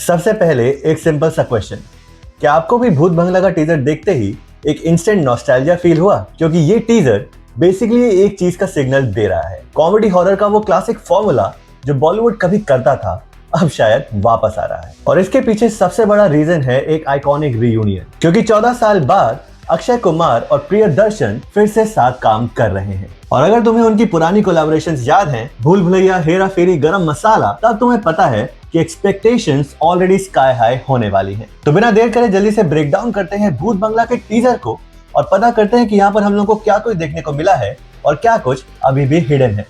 सबसे पहले एक सिंपल सा क्वेश्चन, क्या आपको भी भूत बंगला का टीजर देखते ही एक इंस्टेंट नॉस्टैल्जिया फील हुआ? क्योंकि ये टीजर बेसिकली एक चीज का सिग्नल दे रहा है। कॉमेडी हॉरर का वो क्लासिक फॉर्मूला जो बॉलीवुड कभी करता था अब शायद वापस आ रहा है। और इसके पीछे सबसे बड़ा रीजन है एक आइकॉनिक रीयूनियन, क्योंकि 14 साल बाद अक्षय कुमार और प्रियदर्शन फिर से साथ काम कर रहे हैं। और अगर तुम्हें उनकी पुरानी कोलैबोरेशंस याद हैं, भूल भुलैया, हेरा फेरी, गरम मसाला, तब तुम्हें पता है कि एक्सपेक्टेशंस ऑलरेडी स्काई हाई होने वाली हैं। तो बिना देर करे जल्दी से ब्रेक डाउन करते हैं भूत बंगला के टीजर को और पता करते हैं कि यहाँ पर हम लोग को क्या कुछ देखने को मिला है और क्या कुछ अभी भी हिडन है।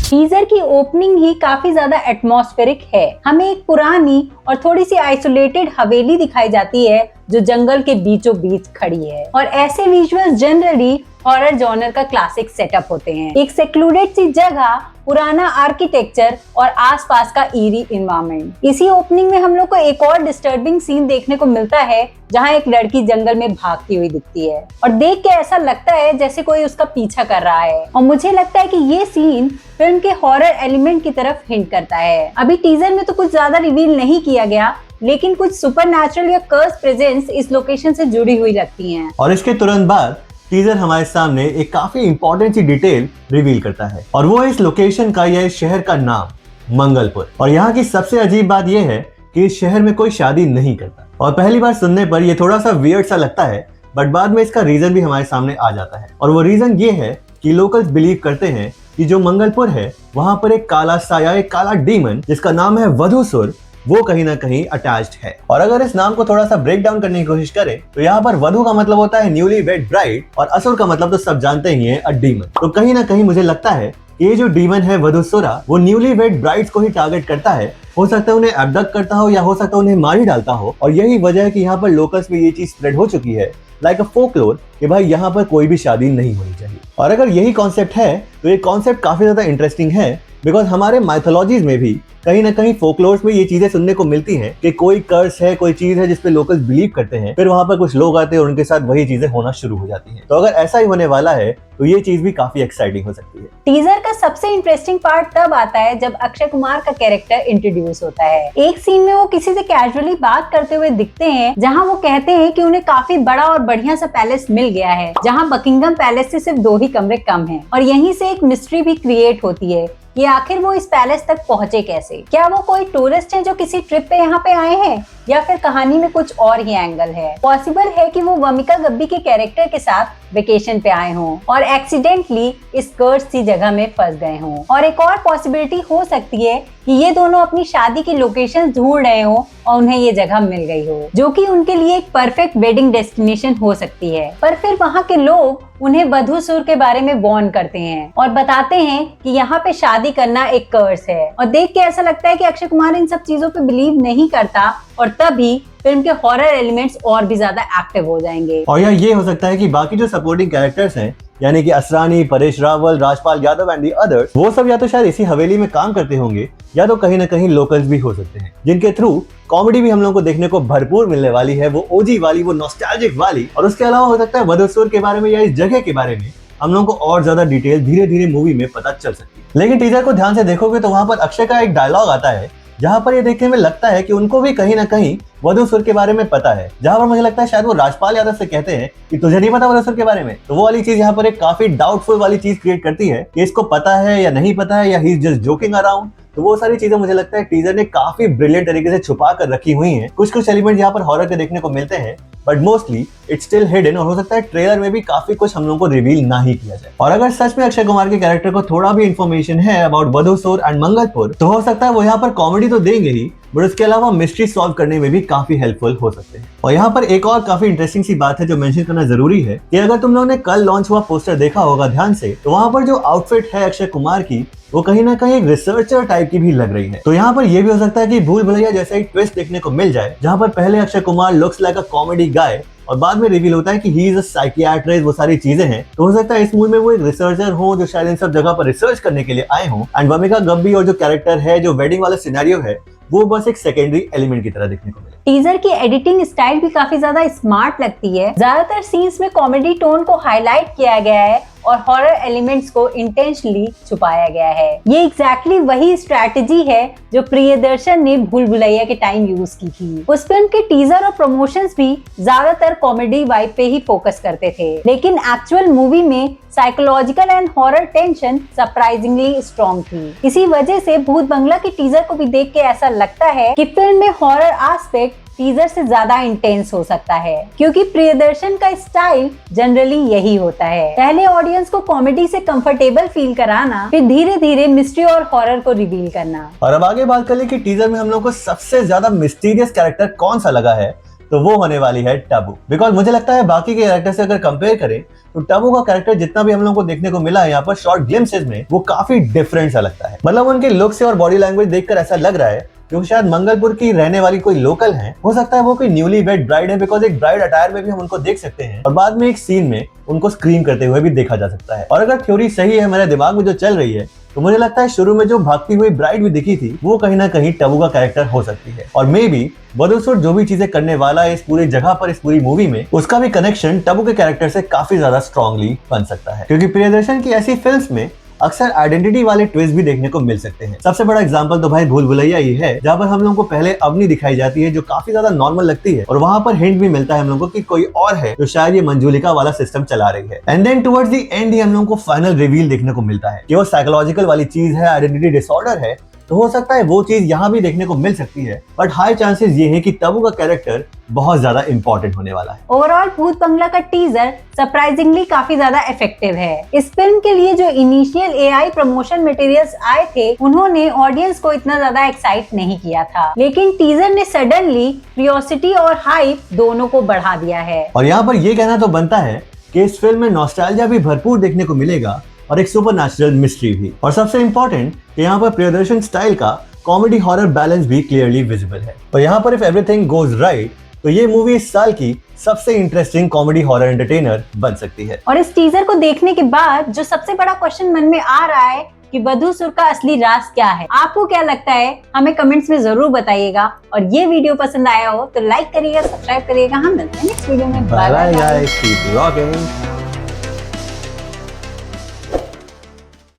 टीजर की ओपनिंग ही काफी ज्यादा एटमॉस्फेरिक है। हमें एक पुरानी और थोड़ी सी आइसोलेटेड हवेली दिखाई जाती है जो जंगल के बीचों बीच खड़ी है। और ऐसे विजुअल्स जनरली हॉरर जॉनर का क्लासिक सेटअप होते हैं। एक सेक्लूडेड सी जगह, पुराना आर्किटेक्चर और आसपास का ईरी एनवायरनमेंट। इसी ओपनिंग में हम लोग को एक और डिस्टर्बिंग सीन देखने को मिलता है जहां एक लड़की जंगल में भागती हुई दिखती है और देख के ऐसा लगता है जैसे कोई उसका पीछा कर रहा है। और मुझे लगता है कि ये सीन फिल्म के हॉरर एलिमेंट की तरफ हिंट करता है। अभी टीजर में तो कुछ ज्यादा रिवील नहीं किया गया, लेकिन कुछ सुपरनैचुरल या कर्स प्रेजेंस इस लोकेशन से जुड़ी हुई लगती हैं। और इसके तुरंत बाद टीजर हमारे सामने एक काफी इंपॉर्टेंट सी डिटेल रिवील करता है और वो है इस लोकेशन का या इस शहर का नाम मंगलपुर। और यहाँ की सबसे अजीब बात यह है कि इस शहर में कोई शादी नहीं करता। और पहली बार सुनने पर ये थोड़ा सा वियर्ड सा लगता है, बट बाद में इसका रीजन भी हमारे सामने आ जाता है। और वो रीजन ये है कि लोकल्स बिलीव करते हैं कि जो मंगलपुर है वहां पर एक काला साया, एक काला डीमन जिसका नाम है वधूसुर, वो कहीं ना कहीं अटैच्ड है। और अगर इस नाम को थोड़ा सा ब्रेक डाउन करने की कोशिश करें तो यहाँ पर वधू का मतलब होता है न्यूली वेड ब्राइड और असुर का मतलब तो सब जानते ही हैं, अ डीमन। तो कहीं ना कहीं मुझे लगता है कि ये जो डीमन है वधूसुरा, वो न्यूली वेड ब्राइड्स को ही टारगेट करता है। हो सकता है उन्हें एब्डक्ट करता हो या हो सकता है उन्हें मार ही डालता हो। और यही वजह है कि यहाँ पर लोकल्स में ये चीज स्प्रेड हो चुकी है लाइक अ फोकलोर कि भाई यहाँ पर कोई भी शादी नहीं होनी चाहिए। और अगर यही कॉन्सेप्ट है तो ये कॉन्सेप्ट काफी ज्यादा इंटरेस्टिंग है, बिकॉज हमारे माइथोलॉजीज में भी कहीं ना कहीं फोकलोर्स में ये चीजें सुनने को मिलती हैं कि कोई कर्स है, कोई चीज है जिसपे लोकल्स बिलीव करते हैं, फिर वहां पर कुछ लोग आते हैं और उनके साथ वही चीजें होना शुरू हो जाती हैं। तो अगर ऐसा ही होने वाला है तो ये चीज भी काफी एक्साइटिंग हो सकती है। टीजर का सबसे इंटरेस्टिंग पार्ट तब आता है जब अक्षय कुमार का कैरेक्टर इंट्रोड्यूस होता है। एक सीन में वो किसी से कैजुअली बात करते हुए दिखते हैं जहां वो कहते हैं कि उन्हें काफी बड़ा और बढ़िया सा पैलेस मिल गया है जहां बकिंगम पैलेस से सिर्फ 2 ही कमरे कम हैं। और यहीं से एक मिस्ट्री भी क्रिएट होती है कि आखिर वो इस पैलेस तक पहुंचे कैसे। क्या वो कोई टूरिस्ट है जो किसी ट्रिप पे यहाँ पे आए हैं या फिर कहानी में कुछ और ही एंगल है। पॉसिबल है कि वो वमिका गब्बी के कैरेक्टर के साथ वेकेशन पे आए हों और एक्सीडेंटली इस कर्स सी जगह में फंस गए हों। और एक और पॉसिबिलिटी हो सकती है कि ये दोनों अपनी शादी की लोकेशन ढूंढ रहे हो और उन्हें ये जगह मिल गई हो जो कि उनके लिए एक परफेक्ट वेडिंग डेस्टिनेशन हो सकती है। पर फिर वहाँ के लोग उन्हें वधूसुर के बारे में वार्न करते हैं और बताते हैं कि यहाँ पे शादी करना एक कर्स है। और देख के ऐसा लगता है कि अक्षय कुमार इन सब चीजों पे बिलीव नहीं करता और तभी फिल्म के हॉरर एलिमेंट्स और भी ज्यादा एक्टिव हो जाएंगे। और ये हो सकता है कि बाकी जो सपोर्टिंग कैरेक्टर्स हैं यानी कि Asrani, Paresh Rawal, Rajpal Yadav and the others, वो सब या तो शायद इसी हवेली में काम करते होंगे या तो कहीं ना कहीं लोकल्स भी हो सकते हैं जिनके थ्रू कॉमेडी भी हम लोग को देखने को भरपूर मिलने वाली है, वो ओजी वाली, वो नॉस्टैल्जिक वाली। और उसके अलावा हो सकता है वधूसुर के बारे में या इस जगह के बारे में हम लोग को और ज्यादा डिटेल धीरे धीरे मूवी में पता चल सकती है। लेकिन टीजर को ध्यान से देखोगे तो वहां पर अक्षय का एक डायलॉग आता है जहां पर ये देखने में लगता है कि उनको भी कहीं ना कहीं वधूसुर के बारे में पता है, जहां पर मुझे लगता है शायद वो राजपाल यादव से कहते हैं कि तुझे नहीं पता वधूसुर के बारे में। तो वो वाली चीज यहाँ पर एक काफी डाउटफुल वाली चीज क्रिएट करती है कि इसको पता है या नहीं पता है या he is just joking around. तो वो सारी चीजें मुझे लगता है टीजर ने काफी ब्रिलियंट तरीके से छुपा कर रखी हुई हैं। कुछ एलिमेंट यहाँ पर हॉरर के देखने को मिलते हैं but mostly it's still hidden और हो सकता है ट्रेलर में भी काफी कुछ हम लोगों को रिवील ना ही किया जाए। और अगर सच में अक्षय कुमार के कैरेक्टर को थोड़ा भी इन्फॉर्मेशन है अबाउट वधूसुर एंड मंगलपुर तो हो सकता है वो यहाँ पर कॉमेडी तो देंगे ही बट उसके अलावा मिस्ट्री सॉल्व करने में भी काफी हेल्पफुल हो सकते हैं। और यहाँ पर एक और काफी इंटरेस्टिंग सी बात है जो मेंशन करना जरूरी है कि अगर तुम लोगों ने कल लॉन्च हुआ पोस्टर देखा होगा ध्यान से, तो वहाँ पर जो आउटफिट है अक्षय कुमार की वो कहीं ना कहीं एक रिसर्चर टाइप की भी लग रही है। तो यहाँ पर यह भी हो सकता है कि भूल भुलैया जैसा एक ट्विस्ट देखने को मिल जाए जहाँ पर पहले Akshay Kumar looks like a comedy guy और बाद में रिवील होता है कि ही इज अ साइकियाट्रिस्ट, वो सारी चीजें हैं। तो हो सकता है इस मूवी में वो एक रिसर्चर हो जो शायद इन सब जगह पर रिसर्च करने के लिए आए हों एंड वमिका गब्बी और जो कैरेक्टर है, जो वेडिंग वाला सिनेरियो है, वो बस एक सेकेंडरी एलिमेंट की तरह देखने को मिले। टीजर की एडिटिंग स्टाइल भी काफी ज्यादा स्मार्ट लगती है। ज्यादातर सीन्स में कॉमेडी टोन को हाईलाइट किया गया है और हॉरर एलिमेंट्स को इंटेंशनली छुपाया गया है। ये एग्जैक्टली वही स्ट्रैटेजी है जो प्रियदर्शन ने भूल भुलैया के टाइम यूज की थी। उस फिल्म के टीजर और प्रमोशंस भी ज्यादातर कॉमेडी वाइब पे ही फोकस करते थे, लेकिन एक्चुअल मूवी में psychological and horror tension surprisingly strong थी। इसी वजह से भूत बंगला के टीजर को भी देख के ऐसा लगता है कि फिल्म में हॉरर एस्पेक्ट टीजर से ज्यादा इंटेंस हो सकता है, क्योंकि प्रियदर्शन का स्टाइल जनरली यही होता है, पहले ऑडियंस को कॉमेडी से कंफर्टेबल फील कराना, फिर धीरे धीरे मिस्ट्री और हॉरर को रिवील करना। और अब आगे बात कर ले कि टीजर में हम लोग को सबसे ज्यादा मिस्टीरियस कैरेक्टर कौन सा लगा है, तो वो होने वाली है टबू। बिकॉज मुझे लगता है बाकी के कैरेक्टर से अगर कंपेयर करें तो टबू का कैरेक्टर जितना भी हम लोग को देखने को मिला है यहाँ पर शॉर्ट ग्लिम्सेस में, वो काफी डिफरेंट सा लगता है। मतलब उनके लुक से और बॉडी लैंग्वेज देखकर ऐसा लग रहा है कि वो शायद मंगलपुर की रहने वाली कोई लोकल है। हो सकता है वो कोई न्यूली वेड ब्राइड है, बिकॉज एक ब्राइड अटायर में भी हम उनको देख सकते हैं और बाद में एक सीन में उनको स्क्रीम करते हुए भी देखा जा सकता है। और अगर थ्योरी सही है मेरे दिमाग में जो चल रही है, तो मुझे लगता है शुरू में जो भागती हुई ब्राइड भी दिखी थी वो कहीं ना कहीं टबू का कैरेक्टर हो सकती है। और मे बी बदसूर जो भी चीजें करने वाला है इस पूरी जगह पर, इस पूरी मूवी में, उसका भी कनेक्शन टबू के कैरेक्टर से काफी ज्यादा स्ट्रांगली बन सकता है, क्योंकि प्रियदर्शन की ऐसी फिल्म्स में अक्सर आइडेंटिटी वाले ट्विस्ट भी देखने को मिल सकते हैं। सबसे बड़ा एग्जांपल तो भाई भूल भुलैया ही है, जहाँ पर हम लोगों को पहले अवनी दिखाई जाती है जो काफी ज्यादा नॉर्मल लगती है, और वहाँ पर हिंट भी मिलता है हम लोगों को कि कोई और है जो शायद ये मंजूलिका वाला सिस्टम चला रही है। And then towards the end ही हम लोगों को फाइनल रिवील देखने को मिलता है कि वो साइकोलॉजिकल वाली चीज है, आइडेंटिटी डिसऑर्डर है। तो हो सकता है वो चीज यहाँ भी देखने को मिल सकती है, बट हाई चांसेस ये है कि तबू का कैरेक्टर बहुत ज्यादा इंपॉर्टेंट होने वाला है। ओवरऑल भूत बंगला का टीजर सरप्राइजिंगली काफी ज्यादा इफेक्टिव है। इस फिल्म के लिए जो इनिशियल एआई प्रमोशन मटेरियल्स आए थे, उन्होंने ऑडियंस को इतना ज्यादा एक्साइट नहीं किया था, लेकिन टीजर ने सडनली क्यूरियोसिटी और हाइप दोनों को बढ़ा दिया है। और यहाँ पर ये कहना तो बनता है कि इस फिल्म में नॉस्टैल्जिया भी भरपूर देखने को मिलेगा और एक सुपरनैचुरल मिस्ट्री भी, और सबसे इंपॉर्टेंट कि यहाँ पर प्रियदर्शन स्टाइल का कॉमेडी हॉरर बैलेंस भी क्लियरली विजिबल है। और यहाँ पर इफ एवरीथिंग गोज राइट तो ये मूवी इस साल की सबसे इंटरेस्टिंग कॉमेडी हॉरर एंटरटेनर बन सकती है। और इस टीजर को देखने के बाद जो सबसे बड़ा क्वेश्चन मन में आ रहा है कि बदसूर का असली राज क्या है, आपको क्या लगता है हमें कमेंट्स में जरूर बताइएगा। और ये वीडियो पसंद आया हो तो लाइक करिएगा, सब्सक्राइब करिएगा। हम मिलते हैं नेक्स्ट वीडियो में। Bye bye.